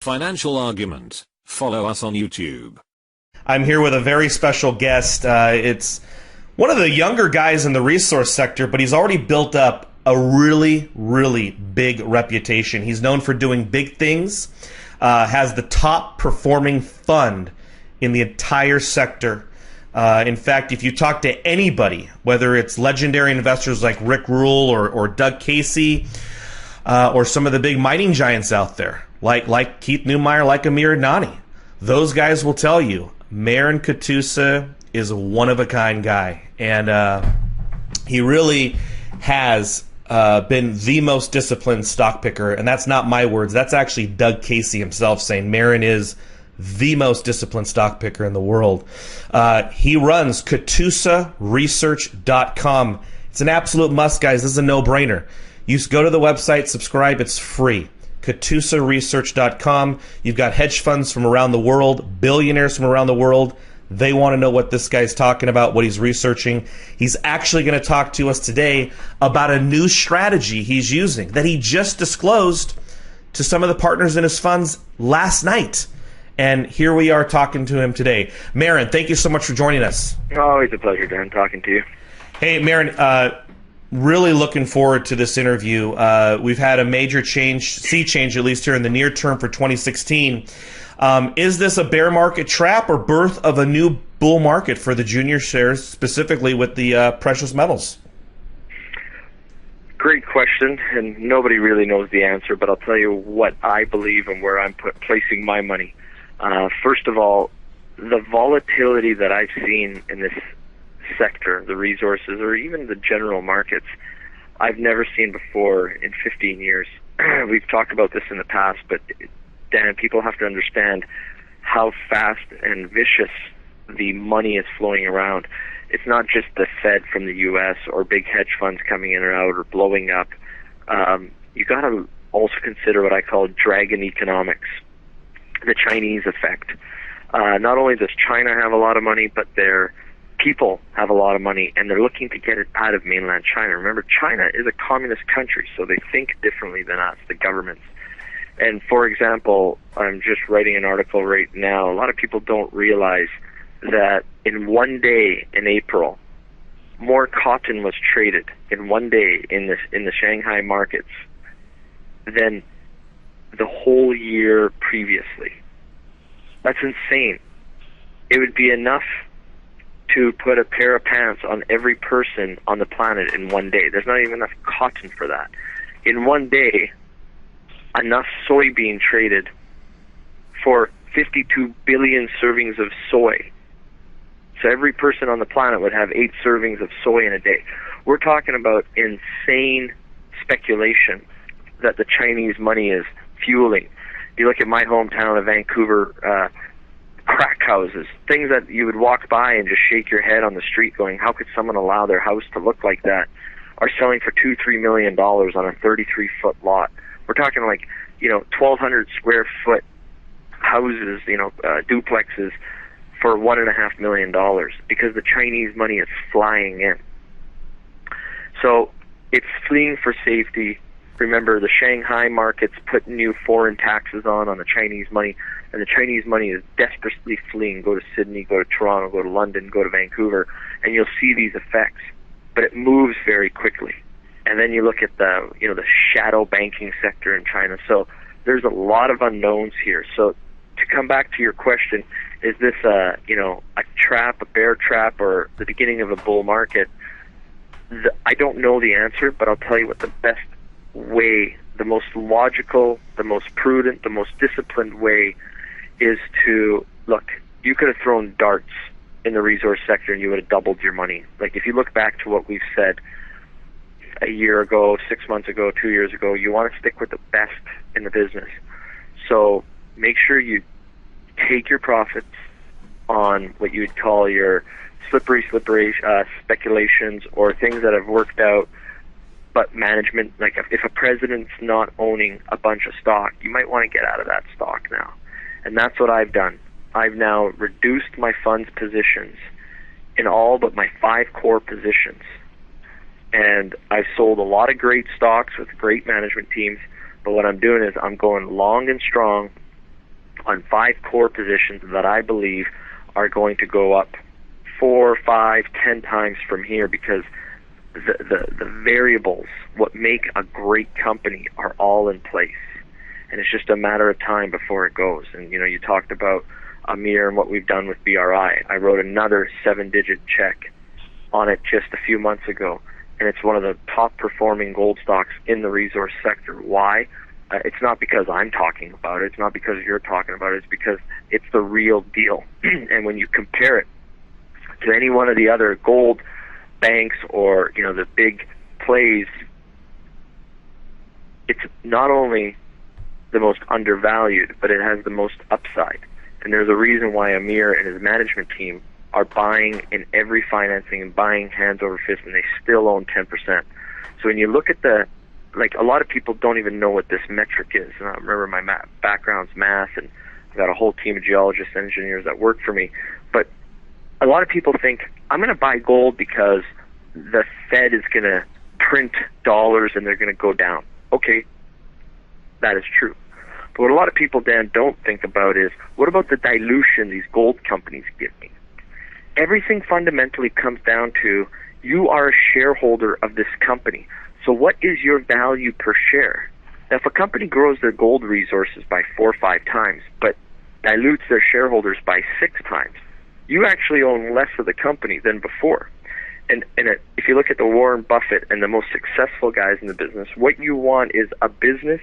Financial Argument. Follow us on YouTube. I'm here with a very special guest. It's one of the younger guys in the resource sector, but he's already built up a really, really big reputation. He's known for doing big things, has the top performing fund in the entire sector. In fact, if you talk to anybody, whether it's legendary investors like Rick Rule or Doug Casey, or some of the big mining giants out there, like Keith Neumeyer, like Amir Adnani, those guys will tell you Marin Katusa is a one-of-a-kind guy. And he really has been the most disciplined stock picker. And that's not my words. That's actually Doug Casey himself saying Marin is the most disciplined stock picker in the world. He runs KatusaResearch.com. It's an absolute must, guys. This is a no-brainer. You just go to the website, subscribe. It's free. KatusaResearch.com. You've got hedge funds from around the world, billionaires from around the world. They want to know what this guy's talking about, what he's researching. He's actually going to talk to us today about a new strategy he's using that he just disclosed to some of the partners in his funds last night. And here we are talking to him today. Marin, thank you so much for joining us. Always a pleasure, Dan, talking to you. Hey, Marin, really looking forward to this interview. We've had a major sea change, at least here in the near term for 2016. Is this a bear market trap or birth of a new bull market for the junior shares, specifically with the precious metals? Great question, and nobody really knows the answer, but I'll tell you what I believe and where I'm placing my money. First of all, the volatility that I've seen in this sector, the resources, or even the general markets, I've never seen before in 15 years. We've talked about this in the past, but Dan, people have to understand how fast and vicious the money is flowing around. It's not just the Fed from the U.S. or big hedge funds coming in or out or blowing up. You got to also consider what I call dragon economics, the Chinese effect. Not only does China have a lot of money, but their people have a lot of money, and they're looking to get it out of mainland China. Remember, China is a communist country, so they think differently than us, the governments. And for example, I'm just writing an article right now. A lot of people don't realize that in one day in April, more cotton was traded in one day in the Shanghai markets than the whole year previously. That's insane. It would be enough to put a pair of pants on every person on the planet in one day. There's not even enough cotton for that. In one day, enough soybean traded for 52 billion servings of soy. So every person on the planet would have 8 servings of soy in a day. We're talking about insane speculation that the Chinese money is fueling. You look at my hometown of Vancouver, crack houses, things that you would walk by and just shake your head on the street going, how could someone allow their house to look like that, are selling for $2-3 million on a 33-foot lot. We're talking like, 1,200 square foot houses, duplexes for $1.5 million because the Chinese money is flying in. So it's fleeing for safety. Remember, the Shanghai markets put new foreign taxes on the Chinese money, and the Chinese money is desperately fleeing. Go to Sydney, go to Toronto, go to London, go to Vancouver, and you'll see these effects. But it moves very quickly. And then you look at the shadow banking sector in China. So there's a lot of unknowns here. So to come back to your question, is this a trap, a bear trap, or the beginning of a bull market? I don't know the answer, but I'll tell you what the best way, the most logical, the most prudent, the most disciplined way is to look. You could have thrown darts in the resource sector and you would have doubled your money. Like if you look back to what we've said a year ago, 6 months ago, 2 years ago, you want to stick with the best in the business. So make sure you take your profits on what you would call your slippery speculations or things that have worked out. But management, like if a president's not owning a bunch of stock, you might want to get out of that stock now. And that's what I've done. I've now reduced my fund's positions in all but my 5 core positions. And I've sold a lot of great stocks with great management teams. But what I'm doing is I'm going long and strong on 5 core positions that I believe are going to go up 4, 5, 10 times from here, because the variables, what make a great company, are all in place. And it's just a matter of time before it goes. And, you talked about Amir and what we've done with BRI. I wrote another 7-digit check on it just a few months ago, and it's one of the top performing gold stocks in the resource sector. Why? It's not because I'm talking about it. It's not because you're talking about it. It's because it's the real deal. And when you compare it to any one of the other gold banks or, the big plays, it's not only the most undervalued, but it has the most upside. And there's a reason why Amir and his management team are buying in every financing and buying hands over fist, and they still own 10%. So when you look at a lot of people don't even know what this metric is. And I remember my background's math, and I've got a whole team of geologists and engineers that work for me. But a lot of people think, I'm going to buy gold because the Fed is going to print dollars and they're going to go down. Okay, that is true. But what a lot of people, Dan, don't think about is, what about the dilution these gold companies give me? Everything fundamentally comes down to, you are a shareholder of this company. So what is your value per share? Now, if a company grows their gold resources by 4 or 5 times, but dilutes their shareholders by 6 times, you actually own less of the company than before. And if you look at the Warren Buffett and the most successful guys in the business, what you want is a business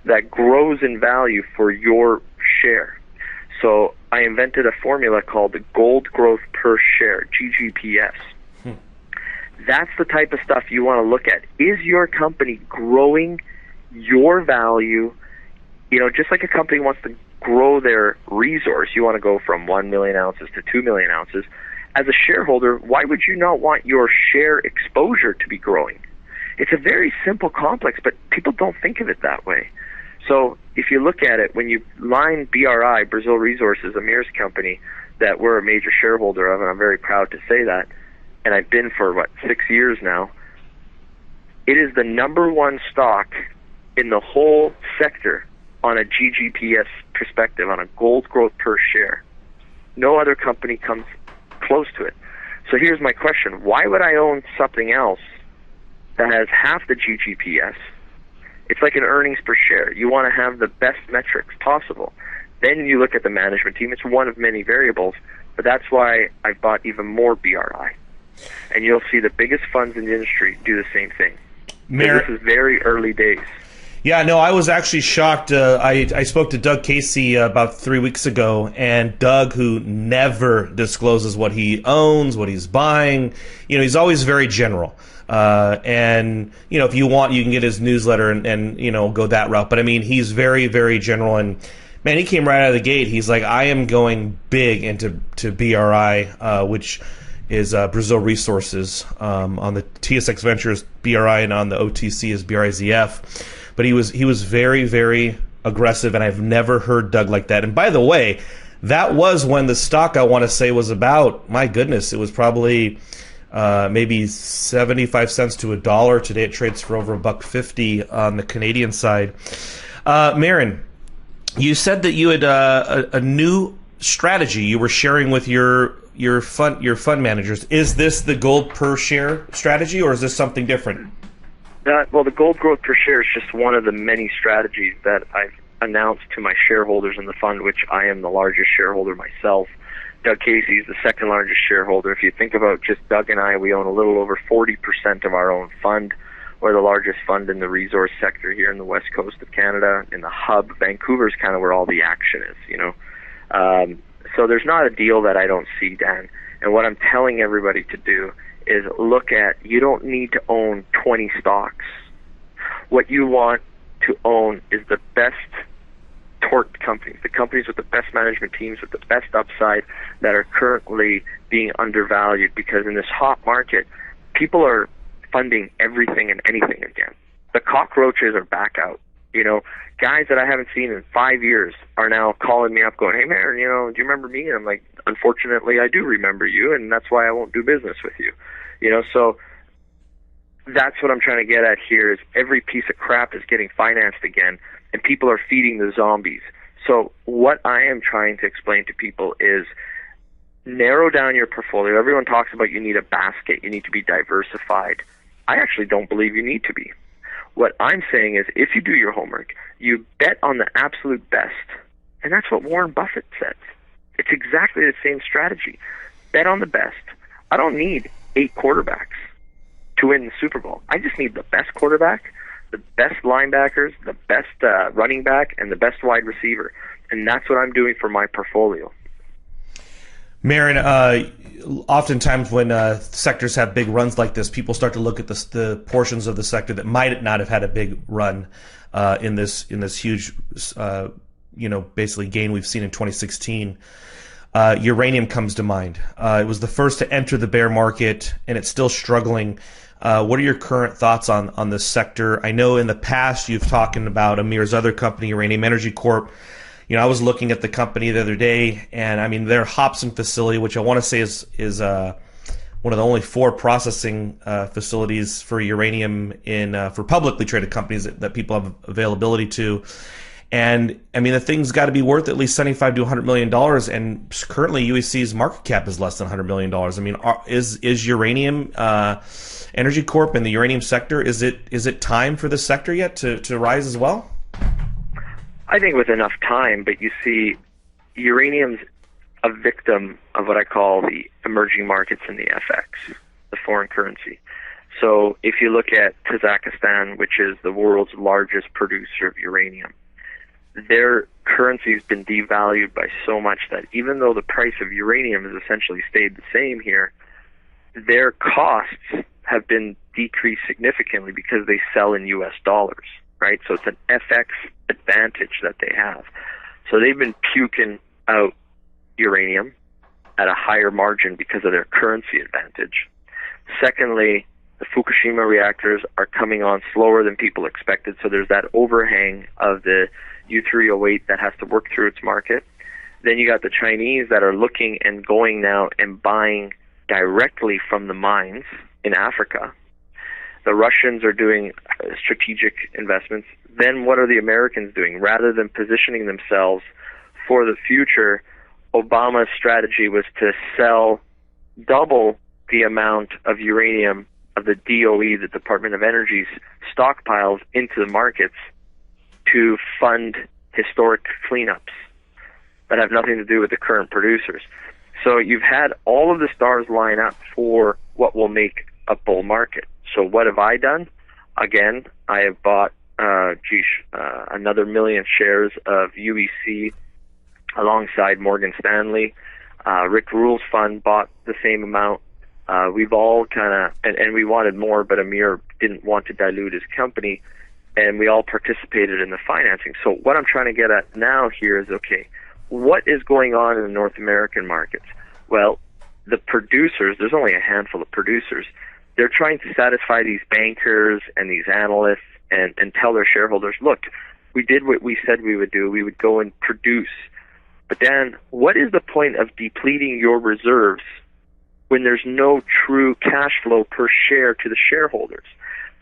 that grows in value for your share. So I invented a formula called the gold growth per share, GGPS. That's the type of stuff you want to look at. Is your company growing your value? Just like a company wants to grow their resource, you want to go from 1 million ounces to 2 million ounces. As a shareholder, why would you not want your share exposure to be growing? It's a very simple complex, but people don't think of it that way. So if you look at it, when you line BRI, Brazil Resources, Amir's company, that we're a major shareholder of, and I'm very proud to say that, and I've been for, 6 years now, it is the number 1 stock in the whole sector on a GGPS perspective, on a gold growth per share. No other company comes close to it. So here's my question. Why would I own something else that has half the GGPS? It's like an earnings per share. You want to have the best metrics possible. Then you look at the management team. It's one of many variables, but that's why I've bought even more BRI. And you'll see the biggest funds in the industry do the same thing. This is very early days. Yeah, no, I was actually shocked. I spoke to Doug Casey about 3 weeks ago, and Doug, who never discloses what he owns, what he's buying, he's always very general. And, if you want, you can get his newsletter and go that route. But, he's very, very general. And, man, he came right out of the gate. He's like, I am going big into BRI, which is Brazil Resources. On the TSX Ventures, BRI, and on the OTC is BRIZF. But he was very, very aggressive, and I've never heard Doug like that. And by the way, that was when the stock, I want to say, was about, my goodness, it was probably maybe 75 cents to $1. Today it trades for over $1.50 on the Canadian side. Marin, you said that you had a new strategy you were sharing with your fund managers. Is this the gold per share strategy, or is this something different? Well, the gold growth per share is just one of the many strategies that I've announced to my shareholders in the fund, which I am the largest shareholder myself. Doug Casey is the second largest shareholder. If you think about just Doug and I, we own a little over 40% of our own fund. We're the largest fund in the resource sector here in the west coast of Canada, in the hub. Vancouver's kind of where all the action is, So there's not a deal that I don't see, Dan. And what I'm telling everybody to do is look at, you don't need to own 20 stocks. What you want to own is the best torqued companies, the companies with the best management teams, with the best upside, that are currently being undervalued, because in this hot market, people are funding everything and anything again. The cockroaches are back out. Guys that I haven't seen in 5 years are now calling me up going, hey, man, do you remember me? And I'm like, unfortunately, I do remember you, and that's why I won't do business with you. So that's what I'm trying to get at here, is every piece of crap is getting financed again, and people are feeding the zombies. So what I am trying to explain to people is narrow down your portfolio. Everyone talks about you need a basket, you need to be diversified. I actually don't believe you need to be. What I'm saying is if you do your homework, you bet on the absolute best. And that's what Warren Buffett says. It's exactly the same strategy. Bet on the best. I don't need 8 quarterbacks to win the Super Bowl. I just need the best quarterback, the best linebackers, the best running back, and the best wide receiver. And that's what I'm doing for my portfolio. Marin, oftentimes when sectors have big runs like this, people start to look at the portions of the sector that might not have had a big run in this huge, basically gain we've seen in 2016. Uranium comes to mind. It was the first to enter the bear market, and it's still struggling. What are your current thoughts on this sector? I know in the past you've talked about Amir's other company, Uranium Energy Corp. I was looking at the company the other day, and I mean their Hobson facility, which I want to say is one of the only 4 processing facilities for uranium for publicly traded companies that people have availability to. And I mean the thing's got to be worth at least $75 to $100 million, and currently UEC's market cap is less than $100 million. I mean, is Uranium Energy Corp and the uranium sector, is it time for this sector yet to rise as well? I think with enough time, but you see, uranium's a victim of what I call the emerging markets and the FX, the foreign currency. So if you look at Kazakhstan, which is the world's largest producer of uranium, their currency has been devalued by so much that even though the price of uranium has essentially stayed the same here, their costs have been decreased significantly because they sell in US dollars, right? So it's an FX advantage that they have. So they've been puking out uranium at a higher margin because of their currency advantage. Secondly, the Fukushima reactors are coming on slower than people expected, so there's that overhang of the U308 that has to work through its market. Then you got the Chinese that are looking and going now and buying directly from the mines in Africa. The Russians are doing strategic investments. Then what are the Americans doing? Rather than positioning themselves for the future, Obama's strategy was to sell double the amount of uranium of the DOE, the Department of Energy's stockpiles, into the markets to fund historic cleanups that have nothing to do with the current producers. So you've had all of the stars line up for what will make a bull market. So what have I done? Again, I have bought another 1 million shares of UEC alongside Morgan Stanley. Rick Rule's fund bought the same amount. We've all kind of, and we wanted more, but Amir didn't want to dilute his company, and we all participated in the financing. So what I'm trying to get at now here is, okay, what is going on in the North American markets? Well, the producers, there's only a handful of producers, they're trying to satisfy these bankers and these analysts and tell their shareholders, look, we did what we said we would do. We would go and produce. But Dan, what is the point of depleting your reserves when there's no true cash flow per share to the shareholders?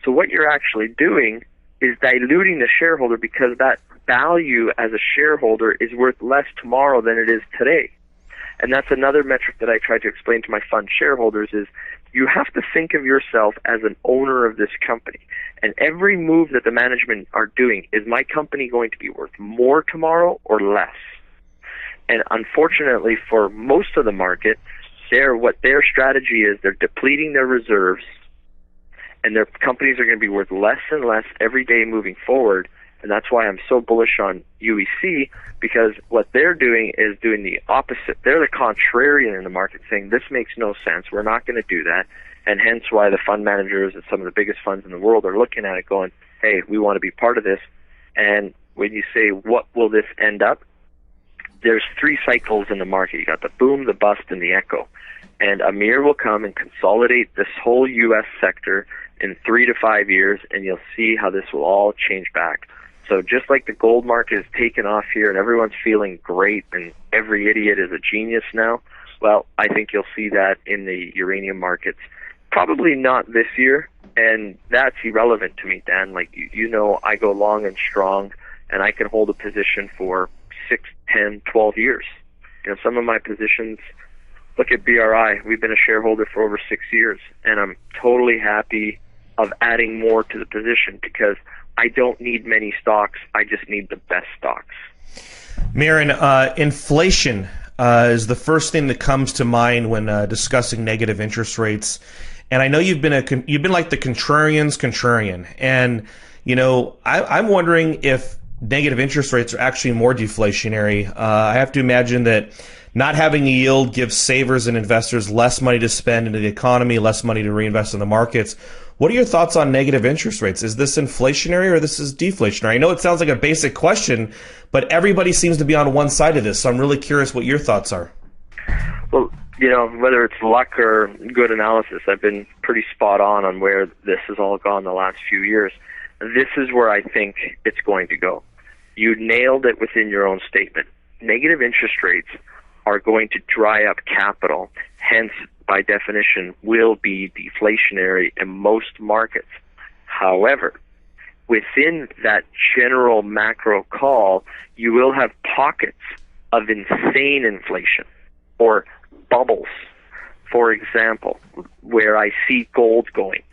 So what you're actually doing is diluting the shareholder, because that value as a shareholder is worth less tomorrow than it is today. And that's another metric that I try to explain to my fund shareholders is you have to think of yourself as an owner of this company. And every move that the management are doing, is my company going to be worth more tomorrow or less? And unfortunately for most of the market, what their strategy is, they're depleting their reserves, and their companies are going to be worth less and less every day moving forward. And that's why I'm so bullish on UEC, because what they're doing is doing the opposite. They're the contrarian in the market, saying this makes no sense, we're not going to do that. And hence why the fund managers and some of the biggest funds in the world are looking at it going, hey, we want to be part of this. And when you say, what will this end up? There's 3 cycles in the market. You got the boom, the bust, and the echo. And Amir will come and consolidate this whole U.S. sector in 3 to 5 years, and you'll see how this will all change back. So just like the gold market is taken off here and everyone's feeling great and every idiot is a genius now, well, I think you'll see that in the uranium markets. Probably not this year, and that's irrelevant to me, Dan. Like, you know, I go long and strong, and I can hold a position for 6, 10, 12 years. Some of my positions, look at BRI. We've been a shareholder for over 6 years, and I'm totally happy of adding more to the position because I don't need many stocks. I just need the best stocks. Miran, inflation is the first thing that comes to mind when discussing negative interest rates. And I know you've been like the contrarian's contrarian. And I'm wondering if negative interest rates are actually more deflationary. I have to imagine that not having a yield gives savers and investors less money to spend into the economy, less money to reinvest in the markets. What are your thoughts on negative interest rates? Is this inflationary or this is deflationary? I know it sounds like a basic question, but everybody seems to be on one side of this, so I'm really curious what your thoughts are. Well, whether it's luck or good analysis, I've been pretty spot on where this has all gone the last few years. This is where I think it's going to go. You nailed it within your own statement. Negative interest rates are going to dry up capital, hence, by definition, will be deflationary in most markets. However, within that general macro call, you will have pockets of insane inflation or bubbles. For example, where I see gold going.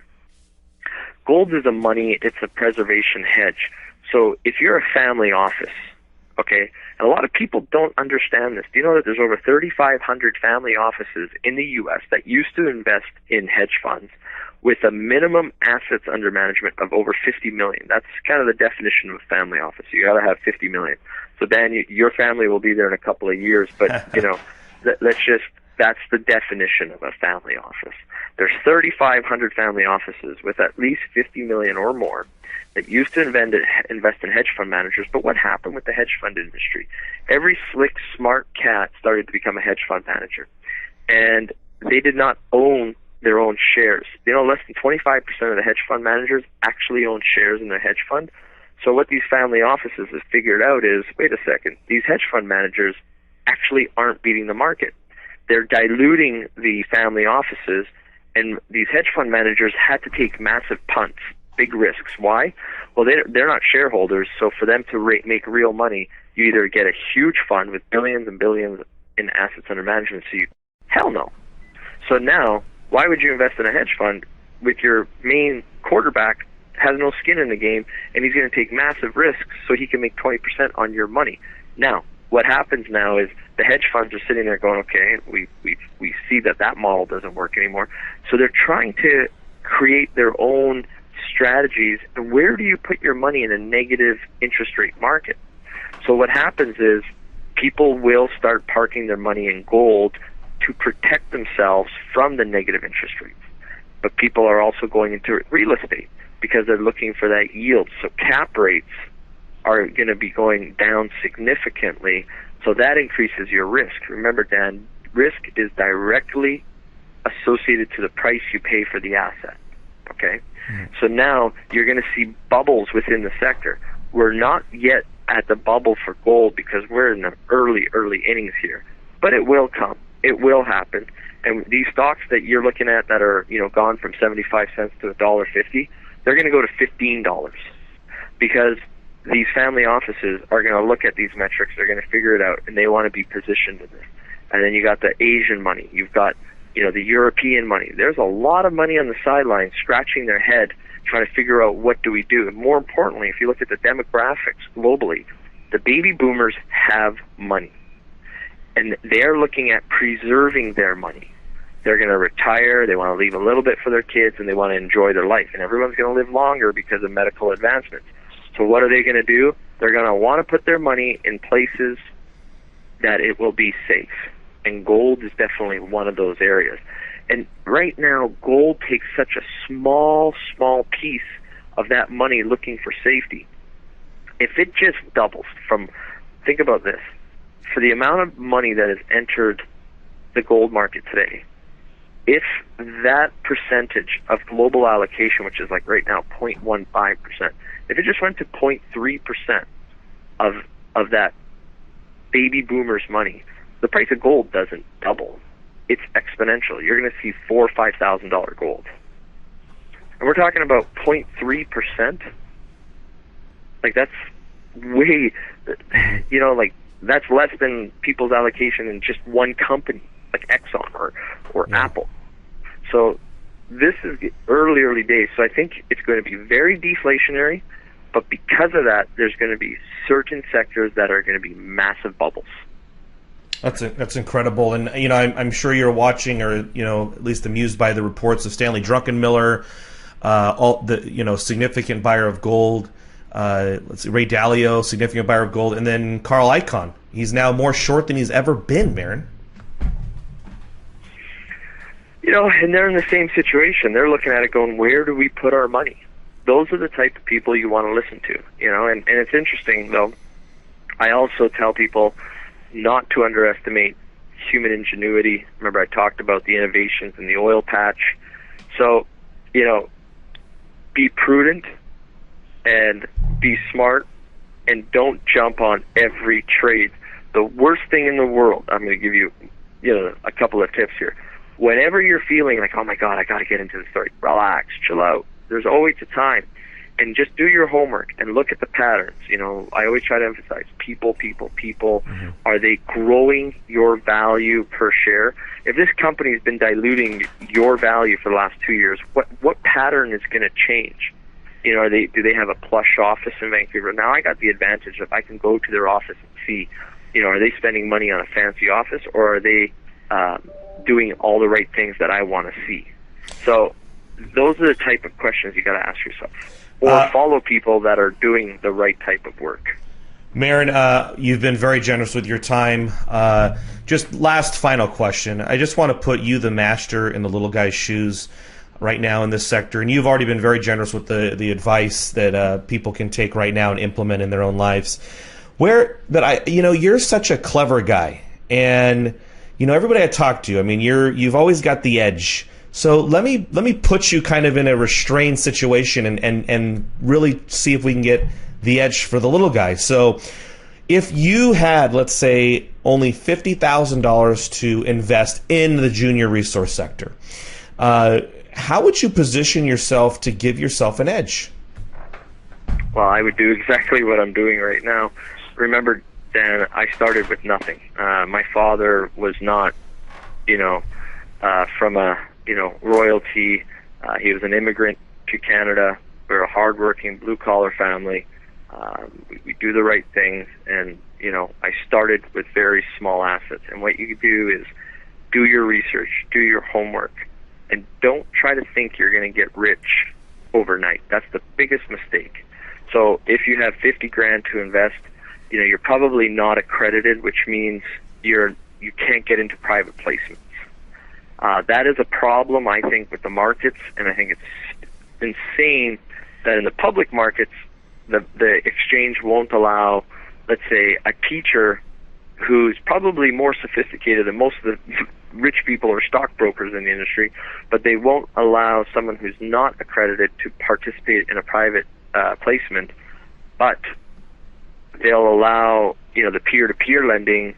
Gold is it's a preservation hedge. So if you're a family office, okay, and a lot of people don't understand this. Do you know that there's over 3,500 family offices in the U.S. that used to invest in hedge funds with a minimum assets under management of over $50 million? That's kind of the definition of a family office. You got to have $50 million. So Dan, your family will be there in a couple of years, but that's the definition of a family office. There's 3,500 family offices with at least $50 million or more that used to invest in hedge fund managers. But what happened with the hedge fund industry? Every slick, smart cat started to become a hedge fund manager, and they did not own their own shares. Less than 25% of the hedge fund managers actually own shares in their hedge fund. So what these family offices have figured out is, wait a second, these hedge fund managers actually aren't beating the market. They're diluting the family offices, and these hedge fund managers had to take massive punts, big risks. Why? Well, they're not shareholders, so for them to make real money, you either get a huge fund with billions and billions in assets under management, hell no. So now, why would you invest in a hedge fund with your main quarterback has no skin in the game, and he's going to take massive risks so he can make 20% on your money? Now, what happens now is the hedge funds are sitting there going, okay, we see that model doesn't work anymore. So they're trying to create their own strategies. And where do you put your money in a negative interest rate market? So what happens is people will start parking their money in gold to protect themselves from the negative interest rates. But people are also going into real estate because they're looking for that yield. So cap rates are going to be going down significantly, so that increases your risk. Remember, Dan, risk is directly associated to the price you pay for the asset, okay? Mm-hmm. So now you're going to see bubbles within the sector. We're not yet at the bubble for gold because we're in the early innings here, but it will come. It will happen. And these stocks that you're looking at that are, gone from 75 cents to $1.50, they're going to go to $15 because these family offices are going to look at these metrics, they're going to figure it out, and they want to be positioned in this. And then you got the Asian money, you've got, the European money. There's a lot of money on the sidelines scratching their head trying to figure out what do we do. And more importantly, if you look at the demographics globally, the baby boomers have money. And they're looking at preserving their money. They're going to retire, they want to leave a little bit for their kids, and they want to enjoy their life. And everyone's going to live longer because of medical advancements. So what are they going to do? They're going to want to put their money in places that it will be safe. And gold is definitely one of those areas. And right now, gold takes such a small piece of that money looking for safety. If it just doubles think about this, for the amount of money that has entered the gold market today, if that percentage of global allocation, which is like right now 0.15%, if it just went to 0.3% of that baby boomers' money, the price of gold doesn't double. It's exponential. You're going to see $4,000 or $5,000 gold. And we're talking about 0.3%. Like, that's way, that's less than people's allocation in just one company, like Exxon or Apple. So this is the early days. So I think it's going to be very deflationary, but because of that, there's going to be certain sectors that are going to be massive bubbles. That's incredible, and I'm sure you're watching, or at least amused by the reports of Stanley Druckenmiller, all the significant buyer of gold. Let's see, Ray Dalio, significant buyer of gold, and then Carl Icahn. He's now more short than he's ever been, Marin. And they're in the same situation. They're looking at it going, where do we put our money? Those are the type of people you want to listen to, and it's interesting, though. I also tell people not to underestimate human ingenuity. Remember, I talked about the innovations in the oil patch. So, be prudent and be smart, and don't jump on every trade. The worst thing in the world, I'm going to give you, a couple of tips here. Whenever you're feeling like, oh my God, I got to get into the story, relax, chill out. There's always a time. And just do your homework and look at the patterns. I always try to emphasize people. Mm-hmm. Are they growing your value per share? If this company has been diluting your value for the last 2 years, what pattern is going to change? Do they have a plush office in Vancouver? Now I got the advantage of I can go to their office and see, are they spending money on a fancy office, or are they doing all the right things that I want to see? So those are the type of questions you got to ask yourself. Or follow people that are doing the right type of work. Marin, you've been very generous with your time. Just last final question. I just want to put you, the master, in the little guy's shoes right now in this sector. And you've already been very generous with the advice that people can take right now and implement in their own lives. You're such a clever guy. And, everybody I talk to, you've always got the edge. So let me put you kind of in a restrained situation and really see if we can get the edge for the little guy. So if you had, let's say, only $50,000 to invest in the junior resource sector, how would you position yourself to give yourself an edge? Well, I would do exactly what I'm doing right now. Remember, Dan, I started with nothing. My father was not, from a royalty. He was an immigrant to Canada. We're a hardworking blue-collar family. We do the right things, and I started with very small assets. And what you do is do your research, do your homework, and don't try to think you're going to get rich overnight. That's the biggest mistake. So if you have 50 grand to invest, you're probably not accredited, which means you can't get into private placements. That is a problem, I think, with the markets, and I think it's insane that in the public markets, the exchange won't allow, let's say, a teacher who's probably more sophisticated than most of the rich people or stockbrokers in the industry, but they won't allow someone who's not accredited to participate in a private placement, but they'll allow, the peer-to-peer lending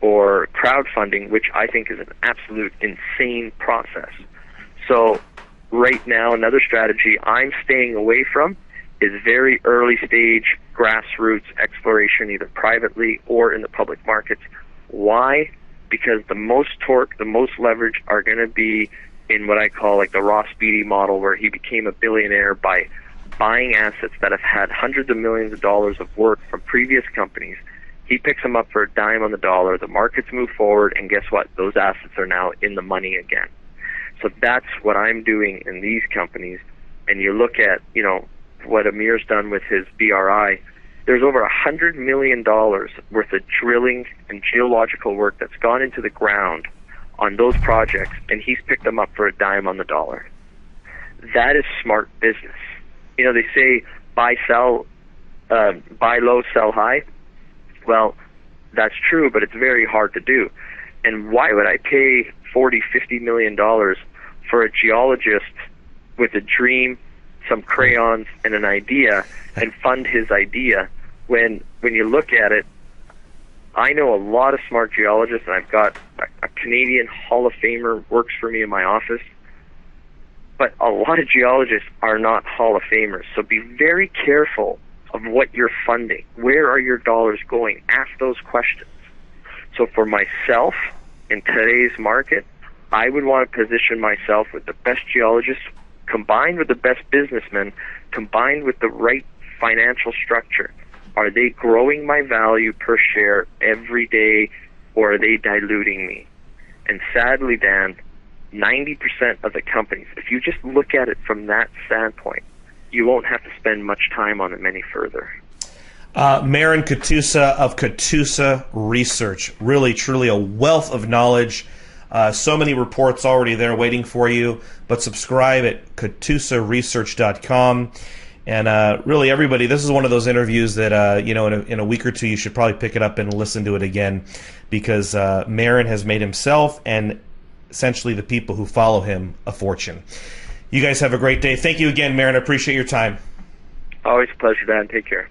or crowdfunding, which I think is an absolute insane process. So right now, another strategy I'm staying away from is very early stage grassroots exploration, either privately or in the public markets. Why? Because the most torque, the most leverage are going to be in what I call like the Ross Beatty model, where he became a billionaire by buying assets that have had hundreds of millions of dollars of work from previous companies. He picks them up for a dime on the dollar. The markets move forward, and guess what? Those assets are now in the money again. So that's what I'm doing in these companies. And you look at, what Amir's done with his BRI. There's over $100 million worth of drilling and geological work that's gone into the ground on those projects, and he's picked them up for a dime on the dollar. That is smart business. They say buy low, sell high. Well, that's true, but it's very hard to do. And why would I pay $40-50 million for a geologist with a dream, some crayons, and an idea, and fund his idea when you look at it? I know a lot of smart geologists, and I've got a Canadian Hall of Famer works for me in my office, but a lot of geologists are not Hall of Famers. So be very careful of what you're funding. Where are your dollars going? Ask those questions. So for myself, in today's market, I would want to position myself with the best geologists, combined with the best businessmen, combined with the right financial structure. Are they growing my value per share every day, or are they diluting me? And sadly, Dan, 90% of the companies, if you just look at it from that standpoint, you won't have to spend much time on them any further. Marin Katusa of Katusa Research. Really, truly a wealth of knowledge. So many reports already there waiting for you. But subscribe at katusaresearch.com. And really, everybody, this is one of those interviews that, in a week or two, you should probably pick it up and listen to it again, because Marin has made himself and essentially the people who follow him a fortune. You guys have a great day. Thank you again, Marin. I appreciate your time. Always a pleasure, Dan. Take care.